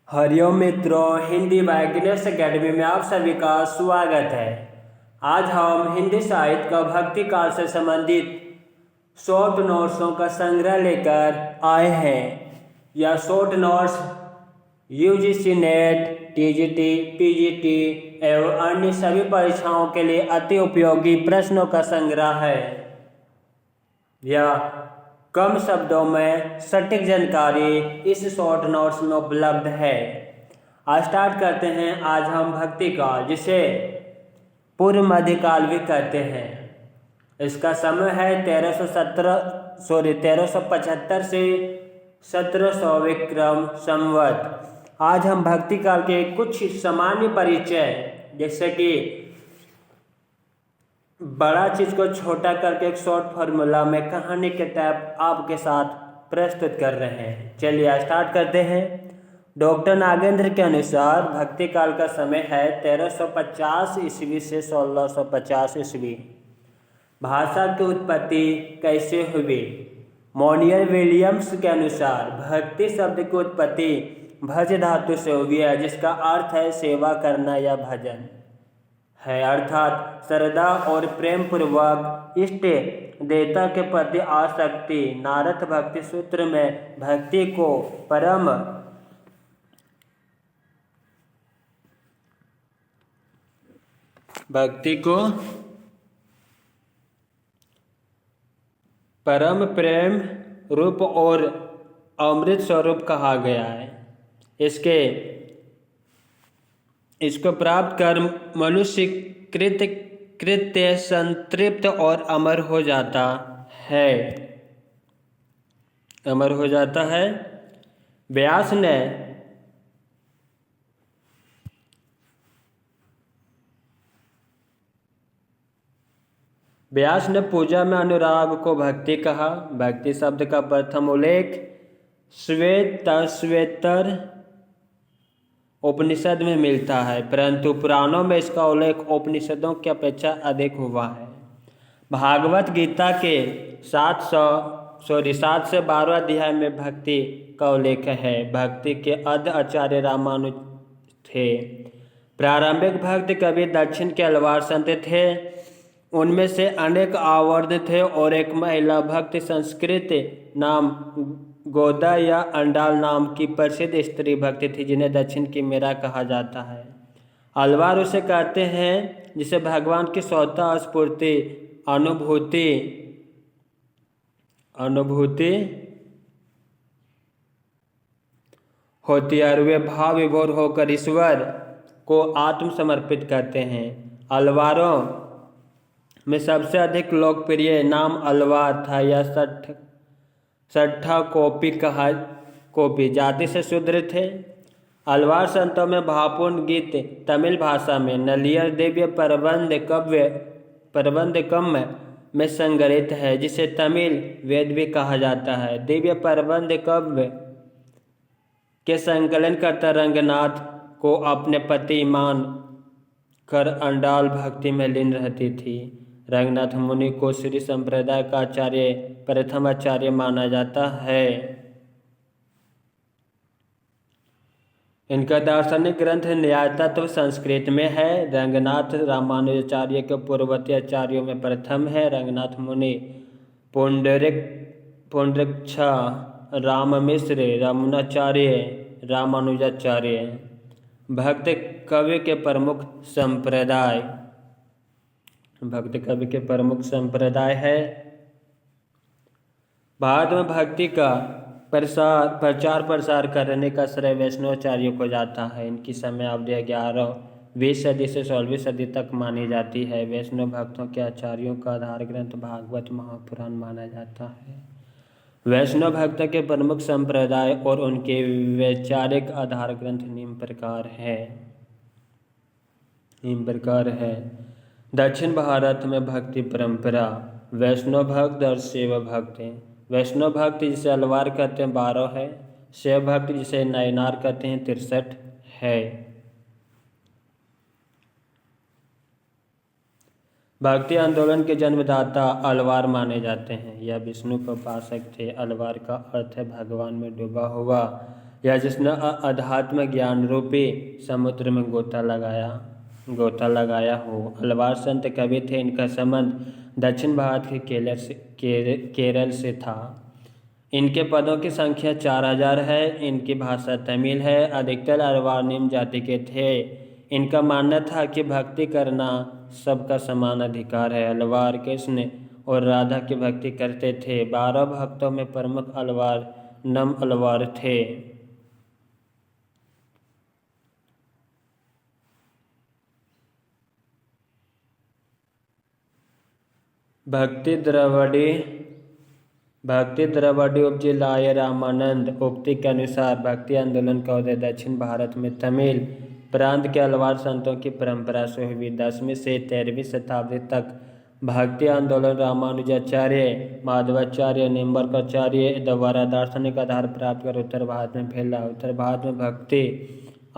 हरिओम मित्रों, हिंदी बाइग्नेस अकेडमी में आप सभी का स्वागत है। आज हम हिंदी साहित्य का भक्ति काल से संबंधित शॉर्ट नोट्सों का संग्रह लेकर आए हैं। यह short notes UGC net, TGT, PGT एवं अन्य सभी परीक्षाओं के लिए अति उपयोगी प्रश्नों का संग्रह है। यह कम शब्दों में सटीक जानकारी इस शॉर्ट नोट्स में उपलब्ध है। आज स्टार्ट करते हैं। आज हम भक्ति काल, जिसे पूर्व मध्यकाल भी कहते हैं, इसका समय है 1375 से 1700 विक्रम संवत। आज हम भक्ति काल के कुछ सामान्य परिचय, जैसे कि बड़ा चीज को छोटा करके एक शॉर्ट फार्मूला में कहानी के टाइप आपके साथ प्रस्तुत कर रहे हैं। चलिए स्टार्ट करते हैं। डॉक्टर नागेंद्र के अनुसार भक्ति काल का समय है 1350 ईस्वी से 1650 ईस्वी। भाषा की उत्पत्ति कैसे हुई? मोनियर विलियम्स के अनुसार भक्ति शब्द की उत्पत्ति भज धातु से हुई है, जिसका अर्थ है सेवा करना या भजन है, अर्थात श्रद्धा और प्रेम पूर्वक इष्ट देवता के प्रति आसक्ति। नारद भक्ति सूत्र में भक्ति को परम प्रेम रूप और अमृत स्वरूप कहा गया है। इसको प्राप्त कर मनुष्य कृत्य संतृप्त और अमर हो जाता है। व्यास ने पूजा में अनुराग को भक्ति कहा। भक्ति शब्द का प्रथम उल्लेख श्वेतर उपनिषद में मिलता है, परंतु पुराणों में इसका उल्लेख उपनिषदों की अपेक्षा अधिक हुआ है। भागवत गीता के 7 से 12 अध्याय में भक्ति का उल्लेख है। भक्ति के आद्य आचार्य रामानुज थे। प्रारंभिक भक्त कवि दक्षिण के अलवार संत थे। उनमें से अनेक आवर्त थे और एक महिला भक्त संस्कृत नाम गोदा या अंडाल नाम की प्रसिद्ध स्त्री भक्ति थी, जिन्हें दक्षिण की मीरा कहा जाता है। अलवार उसे कहते हैं जिसे भगवान की स्वतः स्फूर्ति अनुभूति होती है और वे भाव विभोर होकर ईश्वर को आत्मसमर्पित करते हैं। अलवारों में सबसे अधिक लोकप्रिय नाम अलवार था। यह सट्ठा कोपी जाति से शूद्र थे। अलवार संतों में भावपूर्ण गीत तमिल भाषा में नलियर दिव्य प्रबंध कम्य में संग्रहित है, जिसे तमिल वेद भी कहा जाता है। दिव्य प्रबंध काव्य के संकलनकर्ता रंगनाथ को अपने पति मान कर अंडाल भक्ति में लीन रहती थी। रंगनाथ मुनि को श्री संप्रदाय का प्रथम आचार्य माना जाता है। इनका दार्शनिक ग्रंथ न्याय तत्व संस्कृत में है। रंगनाथ रामानुजाचार्य के पूर्ववर्ती आचार्यों में प्रथम है। रंगनाथ मुनि पुंडरीक्ष, राम मिश्र, रमणाचार्य, रामानुजाचार्य भक्त कवि के प्रमुख संप्रदाय है। भारत में भक्ति का प्रचार प्रसार करने का श्रेय वैष्णवाचार्यों को जाता है। इनकी समय अवधि 11वीं सदी से 16वीं सदी तक मानी जाती है। वैष्णव भक्तों के आचार्यों का आधार ग्रंथ भागवत महापुराण माना जाता है। वैष्णव भक्तों के प्रमुख संप्रदाय और उनके वैचारिक आधार ग्रंथ निम्न प्रकार है। दक्षिण भारत में भक्ति परंपरा वैष्णव भक्त और शैव भक्त हैं। वैष्णव भक्त जिसे अलवार कहते हैं 12 है। शैव भक्त जिसे नयनार कहते हैं 63 है। भक्ति आंदोलन के जन्मदाता अलवार माने जाते हैं। यह विष्णु के उपासक थे। अलवार का अर्थ है भगवान में डूबा हुआ। या जिसने अध्यात्म ज्ञान रूपी समुद्र में गोता लगाया हो। अलवार संत कवि थे। इनका संबंध दक्षिण भारत के केरल से था। इनके पदों की संख्या 4000 है। इनकी भाषा तमिल है। अधिकतर अलवार निम्न जाति के थे। इनका मानना था कि भक्ति करना सबका समान अधिकार है। अलवार कृष्ण और राधा की भक्ति करते थे। 12 भक्तों में प्रमुख अलवार नम अलवार थे। भक्ति द्रविड़ उपजी लाय रामानंद। उक्ति के अनुसार भक्ति आंदोलन का उदय दक्षिण भारत में तमिल प्रांत के अलवार संतों की परंपरा से हुई। 10वीं से 13वीं शताब्दी तक भक्ति आंदोलन रामानुजाचार्य, माधवाचार्य, निम्बर्काचार्य द्वारा दार्शनिक आधार प्राप्त कर उत्तर भारत में फैला। उत्तर भारत में भक्ति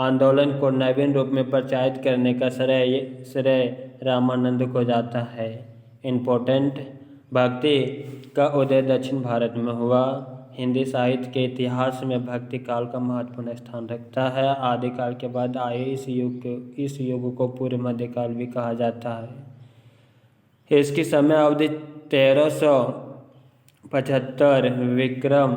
आंदोलन को नवीन रूप में प्रचारित करने का श्रेय रामानंद को जाता है। इम्पोर्टेंट भक्ति का उदय दक्षिण भारत में हुआ। हिंदी साहित्य के इतिहास में भक्ति काल का महत्वपूर्ण स्थान रखता है। आदिकाल के बाद आए इस युग को पूर्व मध्यकाल भी कहा जाता है। इसकी समय अवधि 1375 विक्रम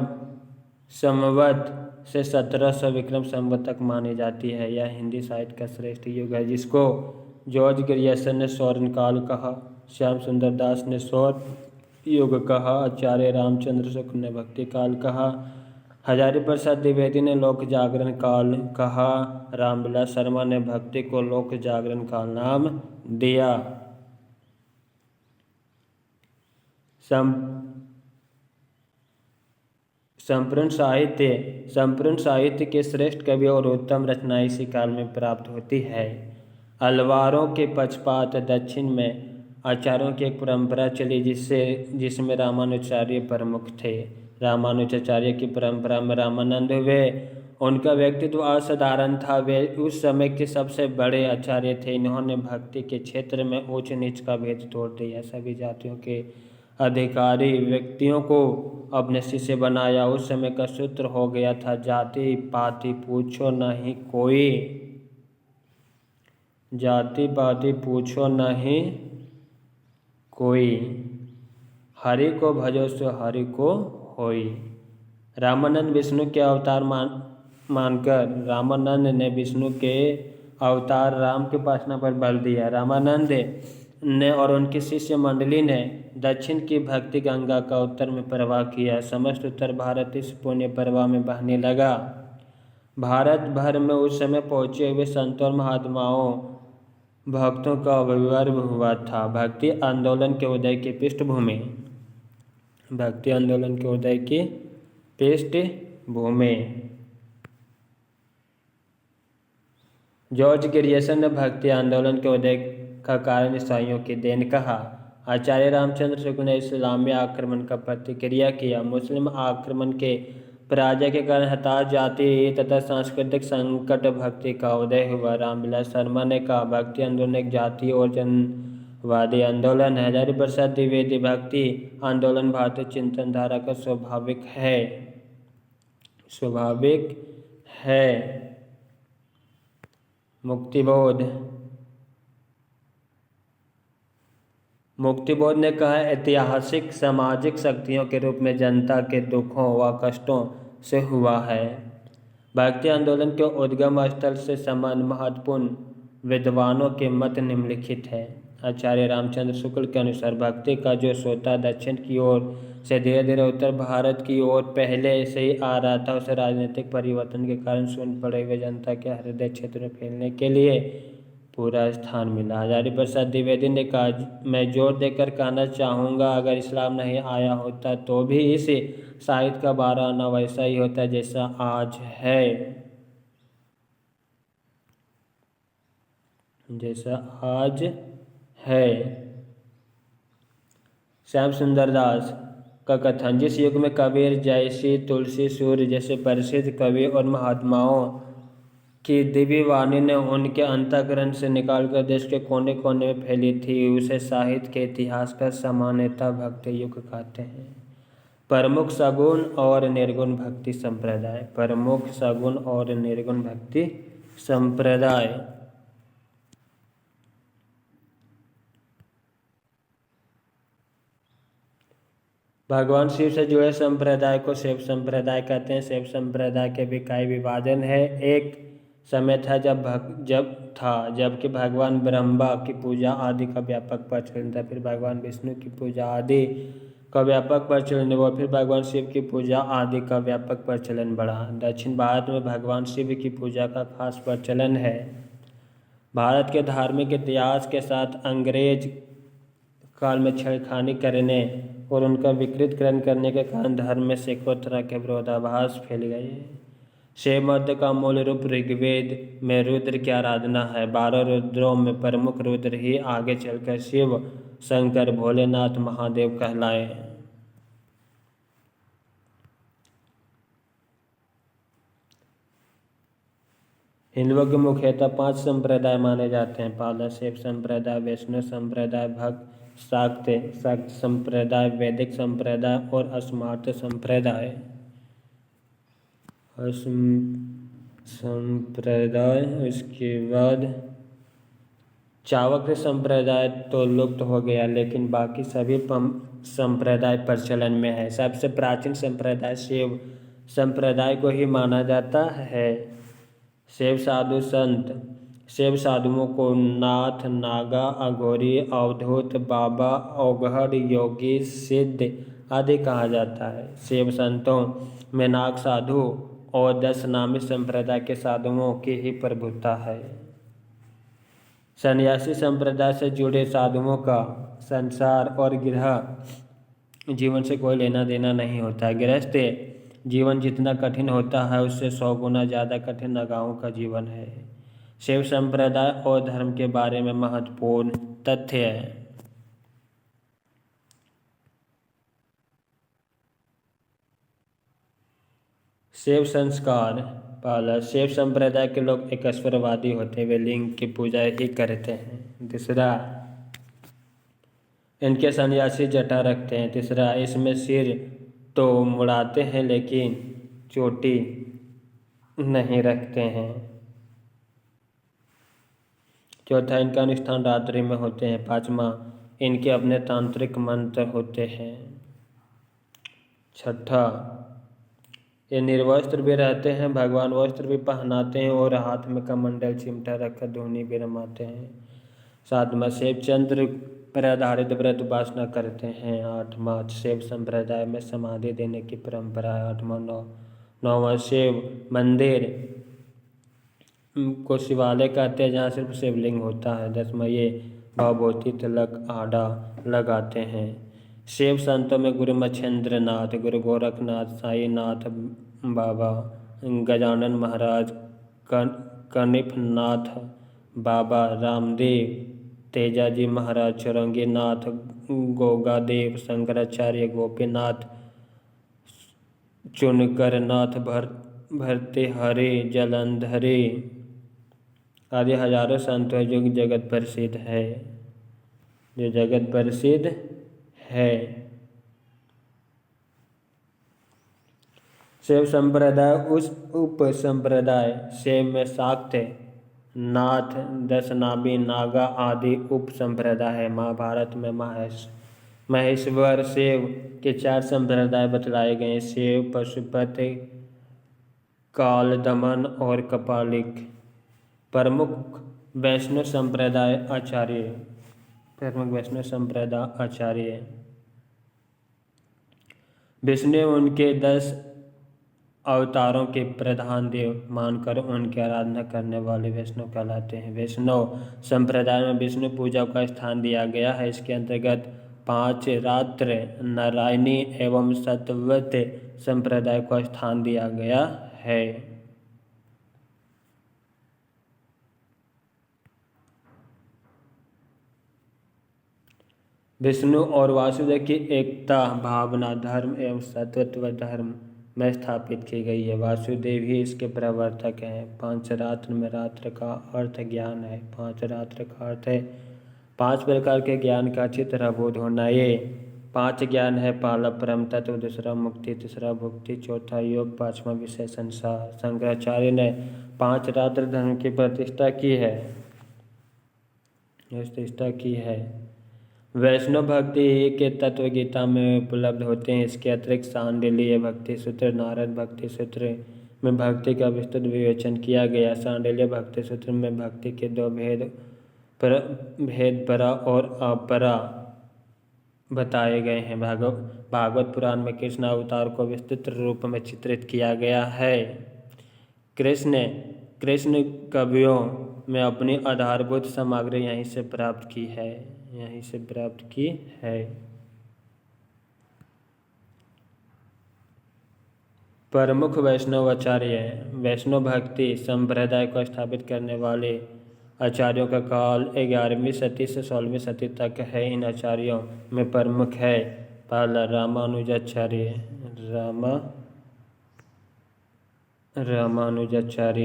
संवत से 1700 विक्रम संवत तक मानी जाती है। यह हिंदी साहित्य का श्रेष्ठ युग है, जिसको जॉर्ज ग्रियर्सन ने स्वर्ण काल कहा, श्याम सुंदर दास ने सौर युग कहा, आचार्य रामचंद्र शुक्ल ने भक्ति काल कहा, हजारी प्रसाद द्विवेदी ने लोक जागरण काल कहा, रामविलास शर्मा ने भक्ति को लोक जागरण काल नाम दिया। संपूर्ण साहित्य के श्रेष्ठ कवि और उत्तम रचनाएं इसी काल में प्राप्त होती है। अलवारों के पक्षपात दक्षिण में आचार्यों की एक परंपरा चली, जिसमें रामानुजाचार्य प्रमुख थे। रामानुजाचार्य की परंपरा में रामानंद हुए। उनका व्यक्तित्व असाधारण था। वे उस समय के सबसे बड़े आचार्य थे। इन्होंने भक्ति के क्षेत्र में ऊंच नीच का भेद तोड़ दिया। सभी जातियों के अधिकारी व्यक्तियों को अपने शिष्य बनाया। उस समय का सूत्र हो गया था, जाति पाति पूछो नहीं कोई, जाति पाति पूछो नहीं कोई, हरि को भजो सो हरि को होई। रामानंद विष्णु के अवतार मानकर रामानंद ने विष्णु के अवतार राम की उपासना पर बल दिया। रामानंद ने और उनकी शिष्य मंडली ने दक्षिण की भक्ति गंगा का उत्तर में प्रवाह किया। समस्त उत्तर भारत इस पुण्य प्रवाह में बहने लगा। भारत भर में उस समय पहुँचे हुए संतों और महात्माओं भक्तों का अभिवर्ग हुआ था। भक्ति आंदोलन के उदय की पृष्ठभूमि जॉर्ज ग्रियर्सन ने भक्ति आंदोलन के उदय का कारण ईसाइयों की देन कहा। आचार्य रामचंद्र शुक्ल ने इस्लामी आक्रमण का प्रतिक्रिया किया। मुस्लिम आक्रमण के पराजय के कारण हताश जाति तथा सांस्कृतिक संकट भक्ति का उदय हुआ। रामविलास शर्मा ने कहा, भक्ति आंदोलन एक जातीय और जनवादी आंदोलन है। हजारी प्रसाद द्विवेदी, भक्ति आंदोलन भारतीय चिंतन धारा का स्वाभाविक है। मुक्तिबोध ने कहा, ऐतिहासिक सामाजिक शक्तियों के रूप में जनता के दुखों व कष्टों से हुआ है। भक्ति आंदोलन के उद्गम स्थल से संबंध महत्वपूर्ण विद्वानों के मत निम्नलिखित है। आचार्य रामचंद्र शुक्ल के अनुसार भक्ति का जो सोता दक्षिण की ओर से धीरे धीरे उत्तर भारत की ओर पहले से ही आ रहा था, उसे राजनीतिक परिवर्तन के कारण शून्य पड़े हुए जनता के हृदय क्षेत्र में फैलने के लिए पूरा स्थान मिला। हजारी प्रसाद द्विवेदी ने कहा, मैं जोर देकर कहना चाहूँगा, अगर इस्लाम नहीं आया होता तो भी इस साहित्य का 12 आना वैसा ही होता जैसा आज है। श्याम सुंदर दास का कथन, जिस युग में कबीर जैसी, तुलसी, सूर्य जैसे प्रसिद्ध कवि और महात्माओं की दिव्य वाणी ने उनके अंतःकरण से निकालकर देश के कोने कोने में फैली थी, उसे साहित्य के इतिहास का सामान्यतः भक्ति युग कहते हैं। प्रमुख सगुण और निर्गुण भक्ति संप्रदाय। प्रमुख सगुण और निर्गुण भक्ति संप्रदाय। भगवान शिव से जुड़े संप्रदाय को शैव संप्रदाय कहते हैं। शैव संप्रदाय के भी कई विभाजन है। एक समय था जबकि भगवान ब्रह्मा की पूजा आदि का व्यापक प्रचलन था। फिर भगवान विष्णु की पूजा आदि का व्यापक प्रचलन हुआ। फिर भगवान शिव की पूजा आदि का व्यापक प्रचलन बढ़ा। दक्षिण भारत में भगवान शिव की पूजा का खास प्रचलन है। भारत के धार्मिक इतिहास के साथ अंग्रेज काल में छेड़खानी करने और उनका विकृतीकरण करने के कारण धर्म में सैकड़ों तरह के विरोधाभास फैल गए। शैव मत का मूल रूप ऋग्वेद में रुद्र की आराधना है। 12 रुद्रों में प्रमुख रुद्र ही आगे चलकर शिव, शंकर, भोलेनाथ, महादेव कहलाए। हिंदुओं के मुख्यतः 5 संप्रदाय माने जाते हैं। पहला शैव संप्रदाय, वैष्णव संप्रदाय, भक्त शाक्त संप्रदाय, वैदिक संप्रदाय और स्मार्त संप्रदाय। उसके बाद चावक संप्रदाय तो लुप्त हो गया, लेकिन बाकी सभी संप्रदाय प्रचलन में है। सबसे प्राचीन संप्रदाय शैव संप्रदाय को ही माना जाता है। शैव साधु संत। शैव साधुओं को नाथ, नागा, अघोरी, अवधूत, बाबा, औघड़, योगी, सिद्ध आदि कहा जाता है। शैव संतों में नाग साधु और 10 नामी संप्रदाय के साधुओं की ही प्रभुता है। सन्यासी संप्रदाय से जुड़े साधुओं का संसार और गृह जीवन से कोई लेना देना नहीं होता। गृहस्थ जीवन जितना कठिन होता है उससे 100 गुना ज़्यादा कठिन नागाओं का जीवन है। शैव संप्रदाय और धर्म के बारे में महत्वपूर्ण तथ्य है। शैव संस्कार। पहला, शैव संप्रदाय के लोग एकस्वरवादी होते हैं। वे लिंग की पूजा ही करते हैं। दूसरा, इनके सन्यासी जटा रखते हैं। तीसरा, इसमें सिर तो मुड़ाते हैं लेकिन चोटी नहीं रखते हैं। चौथा, इनका अनुष्ठान रात्रि में होते हैं। पांचवा, इनके अपने तांत्रिक मंत्र होते हैं। छठा, ये निर्वस्त्र भी रहते हैं। भगवान वस्त्र भी पहनाते हैं और हाथ में कमंडल चिमटा रखकर धूनी भी रमाते हैं। सातवां, शैव चंद्र पर आधारित व्रत उपासना करते हैं। आठवां, शैव संप्रदाय में समाधि देने की परंपरा है। नौवां, शैव मंदिर को शिवालय कहते हैं जहाँ सिर्फ शिवलिंग होता है। 10वां, ये भवभूति तिलक आड़ा लगाते हैं। शैव संतों में गुरु मच्छेंद्र नाथ, गुरु गोरखनाथ, साईनाथ बाबा, गजानन महाराज, कनिफनाथ बाबा, रामदेव, तेजाजी महाराज, चौरंगी नाथ, गोगादेव, शंकराचार्य, गोपीनाथ, चुनकर नाथ, भर्तृहरि, जलंधरी आदि हजारों संत हैं जो जगत प्रसिद्ध है। शैव संप्रदाय उप संप्रदाय शैव में शाक्त, नाथ, 10 नामी, नागा आदि उप संप्रदाय है। महाभारत में महेश्वर शैव के 4 संप्रदाय बतलाए गए। शैव, पशुपति, कालदमन और कपालिक। प्रमुख वैष्णव संप्रदाय आचार्य। विष्णु उनके 10 अवतारों के प्रधान देव मानकर उनकी आराधना करने वाले वैष्णव कहलाते हैं। वैष्णव संप्रदाय में विष्णु पूजा का स्थान दिया गया है। इसके अंतर्गत 5 रात्र नारायणी एवं सतवत संप्रदाय को स्थान दिया गया है। विष्णु और वासुदेव की एकता भावना धर्म एवं सतत्व धर्म में स्थापित की गई है। वासुदेव ही इसके प्रवर्तक हैं। 5 रात्र में रात्र का अर्थ ज्ञान है। 5 रात्र का अर्थ है 5 प्रकार के ज्ञान का अच्छी तरह बोध होना। ये पांच ज्ञान है, पहला परम तत्व, दूसरा मुक्ति, तीसरा भुक्ति, चौथा योग, पांचवा विषय संसार। शंकराचार्य ने 5 रात्र धर्म की प्रतिष्ठा की है। वैष्णव भक्ति के तत्व गीता में उपलब्ध होते हैं। इसके अतिरिक्त सांडिल्य भक्ति सूत्र, नारद भक्ति सूत्र में भक्ति का विस्तृत विवेचन किया गया। सांडिल्य भक्ति सूत्र में भक्ति के 2 भेद परा और अपरा बताए गए हैं। भागवत पुराण में कृष्ण अवतार को विस्तृत रूप में चित्रित किया गया है। कृष्ण कवियों में अपनी आधारभूत सामग्री यहीं से प्राप्त की है। प्रमुख वैष्णव आचार्य। वैष्णव भक्ति संप्रदाय को स्थापित करने वाले आचार्यों का काल 11वीं सदी से 16वीं सदी तक है। इन आचार्यों में प्रमुख है, पहला रामानुजाचार्य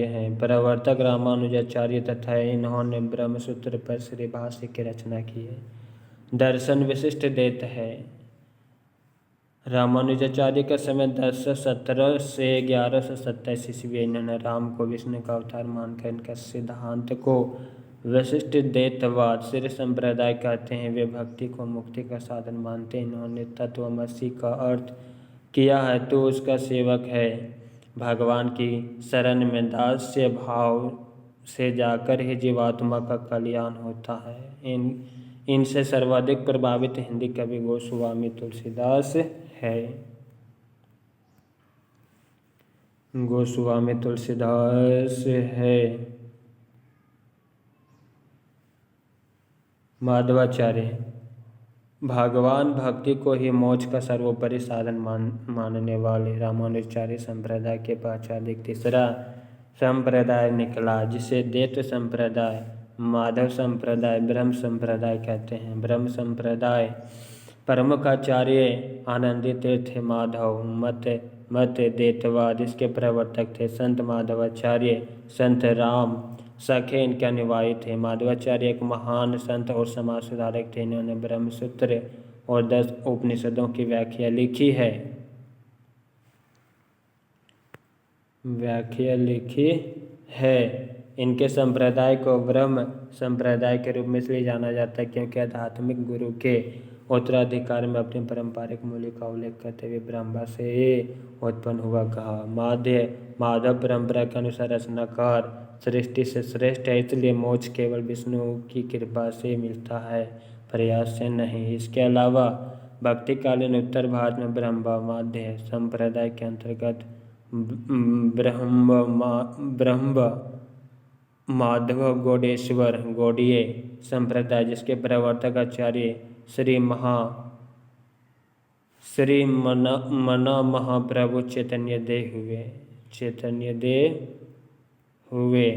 हैं। प्रवर्तक रामानुजाचार्य तथा इन्होंने ब्रह्मसूत्र पर श्री भाष्य की रचना की है। दर्शन विशिष्ट देत है। रामानुजाचार्य का समय 1017 से 1127 ईस्वी। इन्होंने राम को विष्णु का अवतार मानकर इनका सिद्धांत को विशिष्ट द्वैतवाद श्री संप्रदाय कहते हैं। वे भक्ति को मुक्ति का साधन मानते हैं। इन्होंने तत्वमसि का अर्थ किया है तो उसका सेवक है। भगवान की शरण में दास्य भाव से जाकर ही जीवात्मा का कल्याण होता है। इनसे सर्वाधिक प्रभावित हिंदी कवि गोस्वामी तुलसीदास है। माधवाचार्य भगवान भक्ति को ही मोक्ष का सर्वोपरि साधन मानने वाले रामानुजाचार्य संप्रदाय के पश्चात एक तीसरा संप्रदाय निकला, जिसे द्वैत संप्रदाय, माधव संप्रदाय, ब्रह्म संप्रदाय कहते हैं। ब्रह्म संप्रदाय प्रमुख आचार्य आनंदी तीर्थ माधव मत द्वैतवाद इसके प्रवर्तक थे। संत माधवाचार्य, संत राम सखे इनके अनुयायी थे। माधवाचार्य एक महान संत और समाज सुधारक थे। इन्होंने ब्रह्मसूत्र और 10 उपनिषदों की व्याख्या लिखी है। इनके संप्रदाय को ब्रह्म संप्रदाय के रूप में इसलिए जाना जाता है क्योंकि आध्यात्मिक गुरु के उत्तराधिकार में अपने पारंपरिक मूल्य का उल्लेख करते हुए ब्रह्मा से उत्पन्न हुआ कहा। माधव परंपरा के अनुसार रचनाकार सृष्टि से श्रेष्ठ है, इसलिए मोक्ष केवल विष्णु की कृपा से मिलता है, प्रयास से नहीं। इसके अलावा भक्तिकालीन उत्तर भारत में ब्रह्म माध्य संप्रदाय के अंतर्गत ब्रह्म माधव गौडेश्वर गौड़ीय संप्रदाय, जिसके प्रवर्तक आचार्य श्री मना महाप्रभु चैतन्य देव हुए।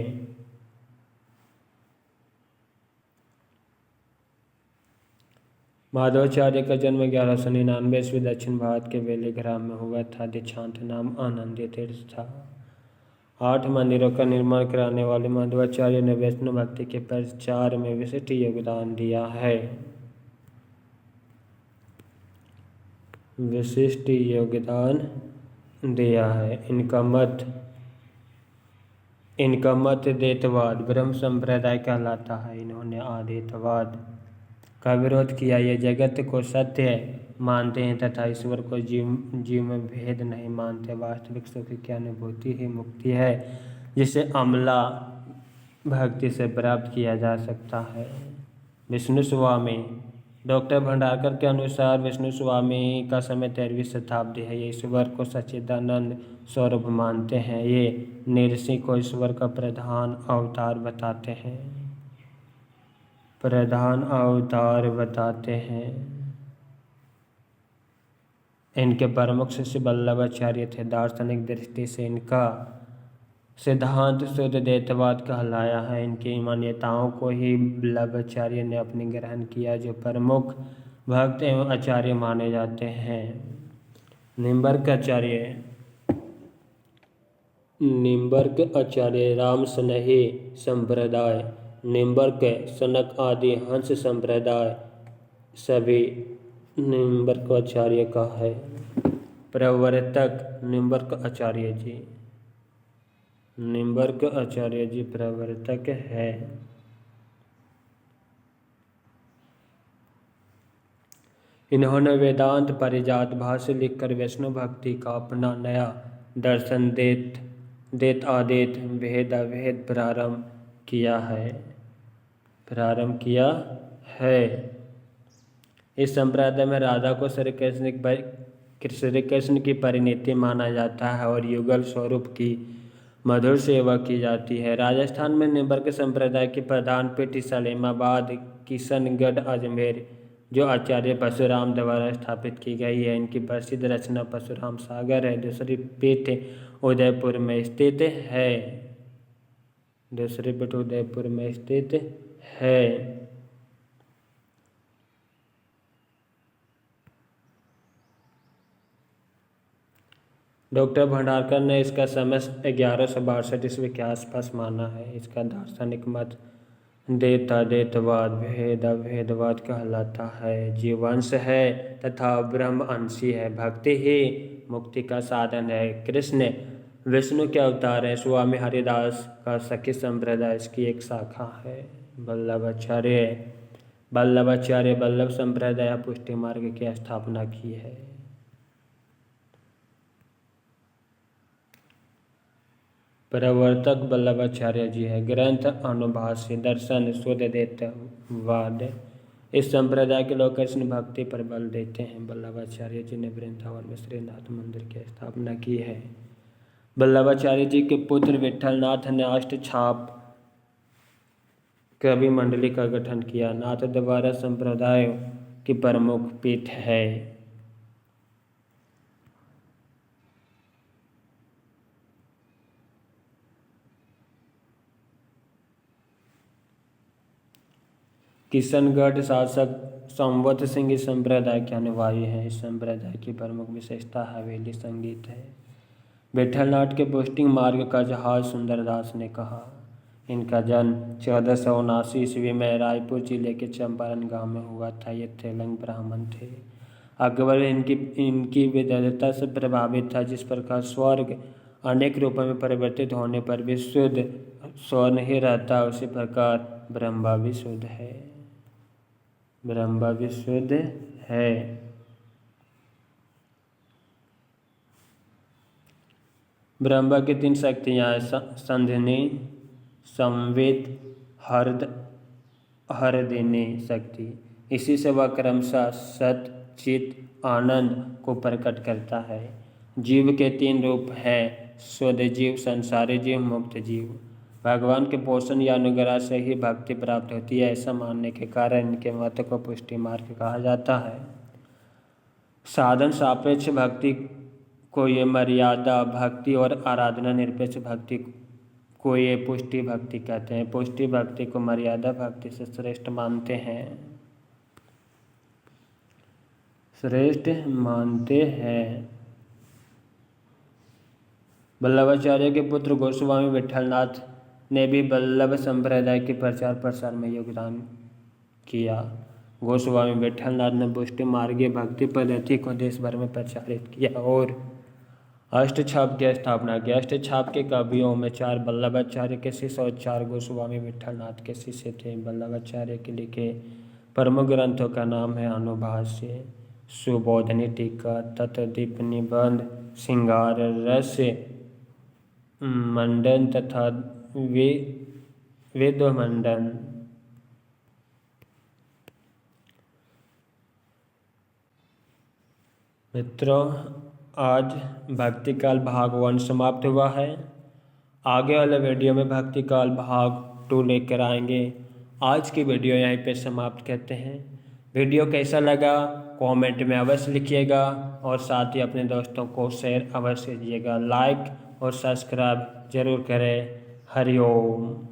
माधवाचार्य का जन्म 1199 ईस्वी दक्षिण भारत के बेलीग्राम में हुआ था। दीक्षांत नाम आनंदी तीर्थ था। 8 मंदिरों का निर्माण कराने वाले माधवाचार्य ने वैष्णव भक्ति के प्रचार में विशिष्ट योगदान दिया है। इनका मत द्वैतवाद ब्रह्म संप्रदाय कहलाता है। इन्होंने अद्वैतवाद का विरोध किया। ये जगत को सत्य मानते हैं तथा ईश्वर को जीव में भेद नहीं मानते। वास्तविक सुख की अनुभूति ही मुक्ति है, जिसे अमला भक्ति से प्राप्त किया जा सकता है। विष्णु स्वामी डॉक्टर भंडारकर के अनुसार विष्णु स्वामी का समय 13वीं शताब्दी है। ये ईश्वर को सच्चिदानंद स्वरूप मानते हैं। ये नृसिंह को ईश्वर का प्रधान अवतार बताते हैं। इनके प्रमुख शिष्य वल्लभाचार्य थे। दार्शनिक दृष्टि से इनका सिद्धांत शुद्ध द्वैतवाद कहलाया है। इनकी मान्यताओं को ही वल्लभाचार्य ने अपने ग्रहण किया, जो प्रमुख भक्त एवं आचार्य माने जाते हैं। निम्बर्क आचार्य राम सनही संप्रदाय, निम्बर्क, सनक आदि हंस संप्रदाय सभी निम्बर्क आचार्य का है। प्रवर्तक निम्बर्क आचार्य जी, निम्बर्क आचार्य जी प्रवर्तक है। इन्होंने वेदांत पारिजात भाष्य लिखकर वैष्णव भक्ति का अपना नया दर्शन देत आदेत भेद अभेद प्रारंभ किया है। इस संप्रदाय में राधा को श्री कृष्ण की परिणति माना जाता है और युगल स्वरूप की मधुर सेवा की जाती है। राजस्थान में निम्बर्क संप्रदाय की प्रधान पीठ सलीमाबाद, किशनगढ़, अजमेर जो आचार्य परशुराम द्वारा स्थापित की गई है। इनकी प्रसिद्ध रचना परशुराम सागर है। दूसरी पीठ उदयपुर में स्थित है। डॉक्टर भंडारकर ने इसका समय 1162 ईस्वी के आसपास माना है। इसका दार्शनिक मत देतादेतवाद भेद अभेदवाद कहलाता है। जीवांश है तथा ब्रह्म अंशी है। भक्ति ही मुक्ति का साधन है। कृष्ण विष्णु के अवतार है। स्वामी हरिदास का सखी संप्रदाय इसकी एक शाखा है। वल्लभाचार्य वल्लभ संप्रदाय पुष्टि मार्ग की स्थापना की है। प्रवर्तक वल्लभाचार्य जी है। ग्रंथ अनुभाष्य दर्शन शुद्धदेतवाद। इस संप्रदाय के लोग कृष्ण भक्ति पर बल देते हैं। वल्लभाचार्य जी ने वृंदावन में श्रीनाथ मंदिर की स्थापना की है। वल्लभाचार्य जी के पुत्र विठलनाथ ने अष्टछाप कवि मंडली का गठन किया। नाथ द्वारा संप्रदाय की प्रमुख पीठ है। किशनगढ़ शासक संवत सिंह इस संप्रदाय के अनुयायी हैं। इस संप्रदाय की प्रमुख विशेषता हवेली संगीत है। विठलनाथ के पुष्टि मार्ग का जहाज सुंदरदास ने कहा। इनका जन्म 1479 ईस्वी में रायपुर जिले के चंपारण गांव में हुआ था। ये तेलंग ब्राह्मण थे। अकबर इनकी विद्वता से प्रभावित था। जिस प्रकार स्वर्ग अनेक रूपों में परिवर्तित होने पर भी शुद्ध स्वर नहीं रहता, उसी प्रकार ब्रह्मा भी शुद्ध है। ब्रह्मा की 3 शक्तियाँ हैं, संधिनी, संवित, हरदिनी शक्ति। इसी से वह क्रमशः सत, चित, आनंद को प्रकट करता है। जीव के 3 रूप हैं, शुद्ध जीव, संसारी जीव, मुक्त जीव। भगवान के पोषण या अनुग्रह से ही भक्ति प्राप्त होती है। ऐसा मानने के कारण इनके मत को पुष्टि मार्ग कहा जाता है। साधन सापेक्ष भक्ति को ये मर्यादा भक्ति और आराधना निरपेक्ष भक्ति को ये पुष्टि भक्ति कहते हैं। पुष्टि भक्ति को मर्यादा भक्ति से श्रेष्ठ मानते हैं। वल्लभाचार्य के पुत्र गोस्वामी विठलनाथ ने भी वल्लभ संप्रदाय के प्रचार प्रसार में योगदान किया। गोस्वामी विठलनाथ ने पुष्टि मार्गीय भक्ति पद्धति को देश भर में प्रचारित किया और अष्टछाप की स्थापना की। अष्टछाप के कवियों में 4 वल्लभाचार्य के शिष्य और 4 गोस्वामी विठलनाथ के शिष्य थे। वल्लभाचार्य के लिखे प्रमुख ग्रंथों का नाम है अनुभाष्य, सुबोधनी टीका, तत्वदीप निबंध, श्रृंगार रस मंडन तथा वेद मंडन। मित्रों, आज भक्ति काल भाग 1 समाप्त हुआ है। आगे वाले वीडियो में भक्ति काल भाग 2 लेकर आएंगे। आज की वीडियो यहीं पे समाप्त करते हैं। वीडियो कैसा लगा कमेंट में अवश्य लिखिएगा और साथ ही अपने दोस्तों को शेयर अवश्य कीजिएगा। लाइक और सब्सक्राइब जरूर करें। हरि ओम।